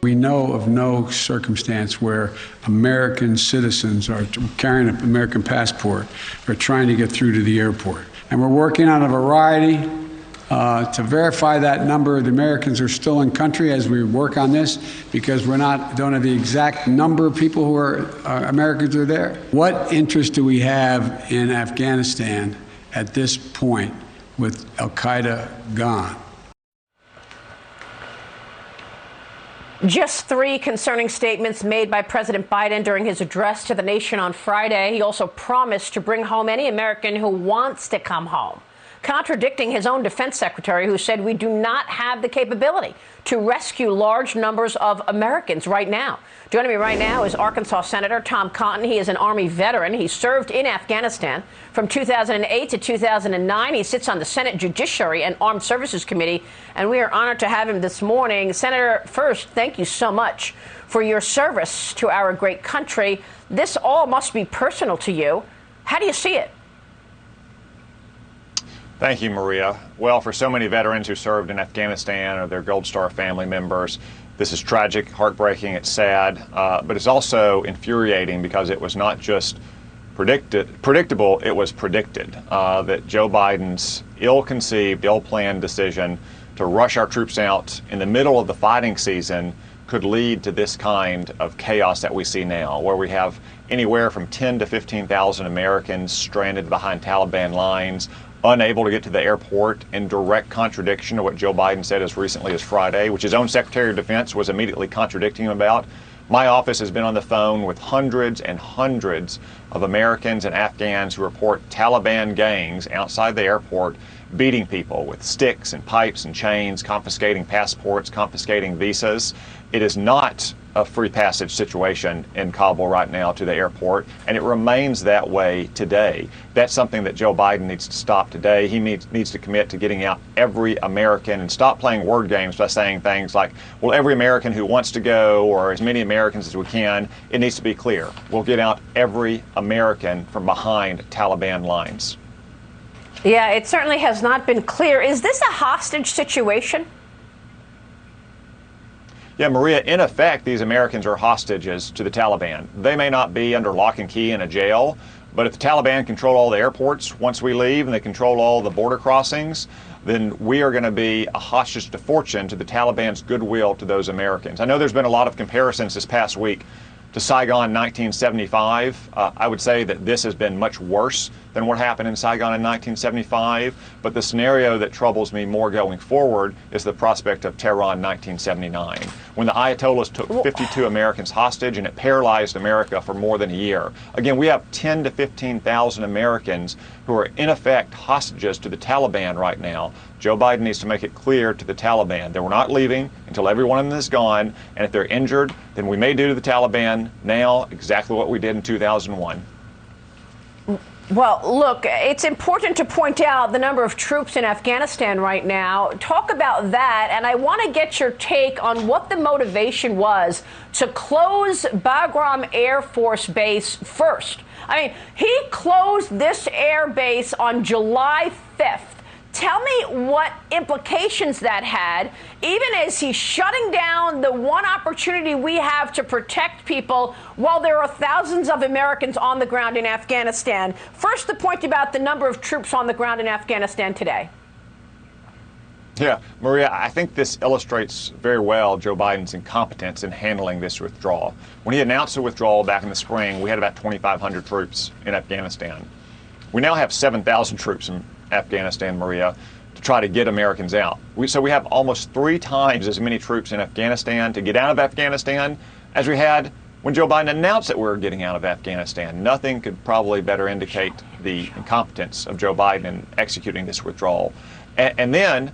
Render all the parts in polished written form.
We know of no circumstance where American citizens are carrying an American passport are trying to get through to the airport. And we're working on a variety to verify that number of the Americans are still in country as we work on this, because don't have the exact number of people who are Americans are there. What interest do we have in Afghanistan at this point with Al-Qaeda gone? Just 3 concerning statements made by President Biden during his address to the nation on Friday. He also promised to bring home any American who wants to come home, contradicting his own defense secretary, who said we do not have the capability to rescue large numbers of Americans right now. Joining me right now is Arkansas Senator Tom Cotton. He is an Army veteran. He served in Afghanistan from 2008 to 2009. He sits on the Senate Judiciary and Armed Services Committee, and we are honored to have him this morning. Senator, first, thank you so much for your service to our great country. This all must be personal to you. How do you see it? Thank you, Maria. Well, for so many veterans who served in Afghanistan or their Gold Star family members, this is tragic, heartbreaking, it's sad, but it's also infuriating because it was not just predictable, it was predicted that Joe Biden's ill-conceived, ill-planned decision to rush our troops out in the middle of the fighting season could lead to this kind of chaos that we see now, where we have anywhere from 10 to 15,000 Americans stranded behind Taliban lines, unable to get to the airport, in direct contradiction to what Joe Biden said as recently as Friday, which his own Secretary of Defense was immediately contradicting him about. My office has been on the phone with hundreds and hundreds of Americans and Afghans who report Taliban gangs outside the airport beating people with sticks and pipes and chains, confiscating passports, confiscating visas. It is not a free passage situation in Kabul right now to the airport, and it remains that way today. That's something that Joe Biden needs to stop today. He needs to commit to getting out every American and stop playing word games by saying things like, well, every American who wants to go, or as many Americans as we can. It needs to be clear. We'll get out every American from behind Taliban lines. Yeah, it certainly has not been clear. Is this a hostage situation? Yeah, Maria, in effect, these Americans are hostages to the Taliban. They may not be under lock and key in a jail, but if the Taliban control all the airports once we leave and they control all the border crossings, then we are going to be a hostage to fortune to the Taliban's goodwill to those Americans. I know there's been a lot of comparisons this past week to Saigon 1975. I would say that this has been much worse than what happened in Saigon in 1975, but the scenario that troubles me more going forward is the prospect of Tehran 1979, when the Ayatollahs took 52 Americans hostage and it paralyzed America for more than a year. Again, we have 10 to 15,000 Americans who are in effect hostages to the Taliban right now. Joe Biden needs to make it clear to the Taliban that we're not leaving until every one of them is gone, and if they're injured, then we may do to the Taliban now exactly what we did in 2001. Well, look, it's important to point out the number of troops in Afghanistan right now. Talk about that, and I want to get your take on what the motivation was to close Bagram Air Force Base first. I mean, he closed this air base on July 5th. Tell me what implications that had, even as he's shutting down the one opportunity we have to protect people while there are thousands of Americans on the ground in Afghanistan. First, the point about the number of troops on the ground in Afghanistan today. Yeah, Maria, I think this illustrates very well Joe Biden's incompetence in handling this withdrawal. When he announced the withdrawal back in the spring, we had about 2,500 troops in Afghanistan. We now have 7,000 troops in Afghanistan, Maria, to try to get Americans out. So we have almost 3 times as many troops in Afghanistan to get out of Afghanistan as we had when Joe Biden announced that we were getting out of Afghanistan. Nothing could probably better indicate the incompetence of Joe Biden in executing this withdrawal. And then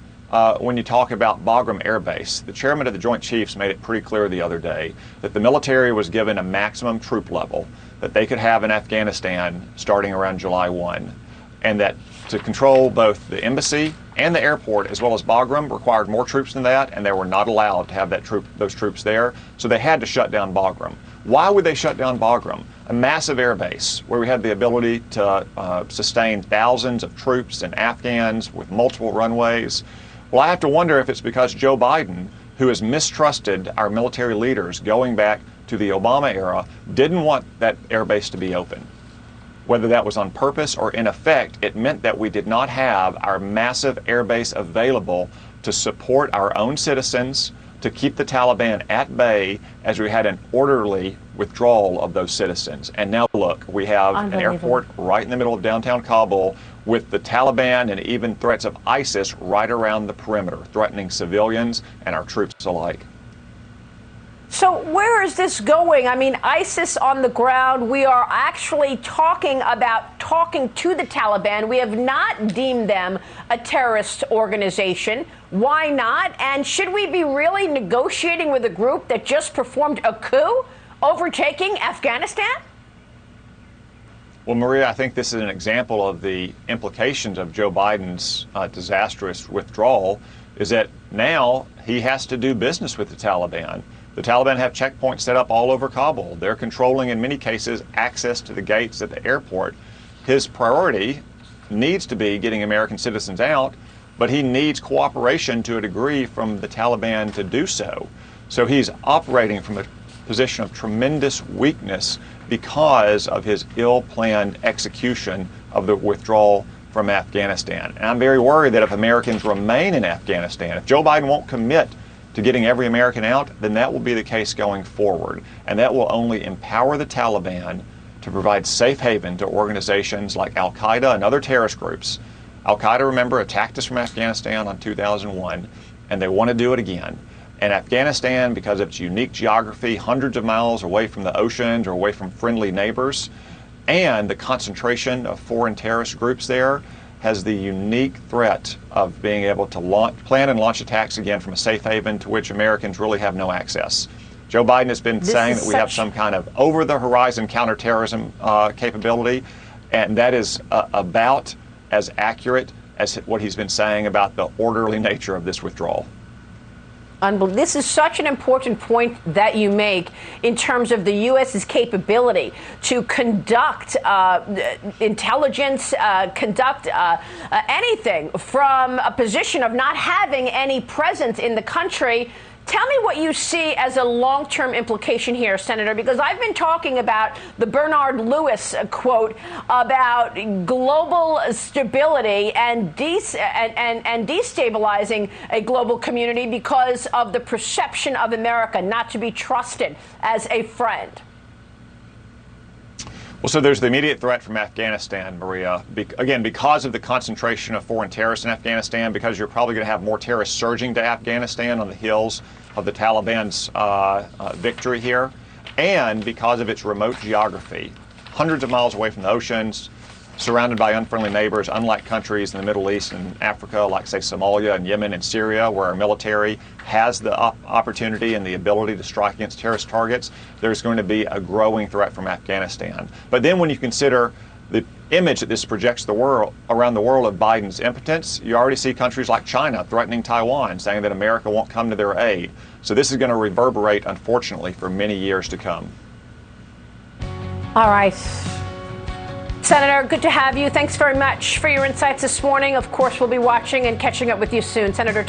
when you talk about Bagram Air Base, the chairman of the Joint Chiefs made it pretty clear the other day that the military was given a maximum troop level that they could have in Afghanistan starting around July 1, and that to control both the embassy and the airport, as well as Bagram, required more troops than that, and they were not allowed to have those troops there, so they had to shut down Bagram. Why would they shut down Bagram? A massive air base where we had the ability to sustain thousands of troops and Afghans with multiple runways. Well, I have to wonder if it's because Joe Biden who has mistrusted our military leaders going back to the Obama era, didn't want that airbase to be open. Whether that was on purpose or in effect, it meant that we did not have our massive airbase available to support our own citizens, to keep the Taliban at bay as we had an orderly withdrawal of those citizens. And now look, we have an airport right in the middle of downtown Kabul with the Taliban and even threats of ISIS right around the perimeter, threatening civilians and our troops alike. So where is this going? I mean, ISIS on the ground, we are actually talking to the Taliban. We have not deemed them a terrorist organization. Why not? And should we be really negotiating with a group that just performed a coup, overtaking Afghanistan? Well, Maria, I think this is an example of the implications of Joe Biden's disastrous withdrawal, is that now he has to do business with the Taliban. The Taliban have checkpoints set up all over Kabul. They're controlling, in many cases, access to the gates at the airport. His priority needs to be getting American citizens out, but he needs cooperation to a degree from the Taliban to do so. So he's operating from a position of tremendous weakness because of his ill-planned execution of the withdrawal from Afghanistan. And I'm very worried that if Americans remain in Afghanistan, if Joe Biden won't commit to getting every American out, then that will be the case going forward. And that will only empower the Taliban to provide safe haven to organizations like Al-Qaeda and other terrorist groups. Al-Qaeda, remember, attacked us from Afghanistan in 2001, and they want to do it again. And Afghanistan, because of its unique geography, hundreds of miles away from the oceans or away from friendly neighbors, and the concentration of foreign terrorist groups there, has the unique threat of being able to plan and launch attacks again from a safe haven to which Americans really have no access. Joe Biden has been saying that we have some kind of over-the-horizon counterterrorism capability, and that is about as accurate as what he's been saying about the orderly nature of this withdrawal. This is such an important point that you make in terms of the U.S.'s capability to conduct intelligence, conduct anything from a position of not having any presence in the country. Tell me what you see as a long-term implication here, Senator, because I've been talking about the Bernard Lewis quote about global stability and destabilizing a global community because of the perception of America not to be trusted as a friend. Well, so there's the immediate threat from Afghanistan, Maria. Again, because of the concentration of foreign terrorists in Afghanistan, because you're probably going to have more terrorists surging to Afghanistan on the heels of the Taliban's victory here, and because of its remote geography, hundreds of miles away from the oceans, surrounded by unfriendly neighbors, unlike countries in the Middle East and Africa, like, say, Somalia and Yemen and Syria, where our military has the opportunity and the ability to strike against terrorist targets, there's going to be a growing threat from Afghanistan. But then when you consider the image that this projects around the world of Biden's impotence, you already see countries like China threatening Taiwan, saying that America won't come to their aid. So this is going to reverberate, unfortunately, for many years to come. All right. Senator, good to have you. Thanks very much for your insights this morning. Of course, we'll be watching and catching up with you soon. Senator Tom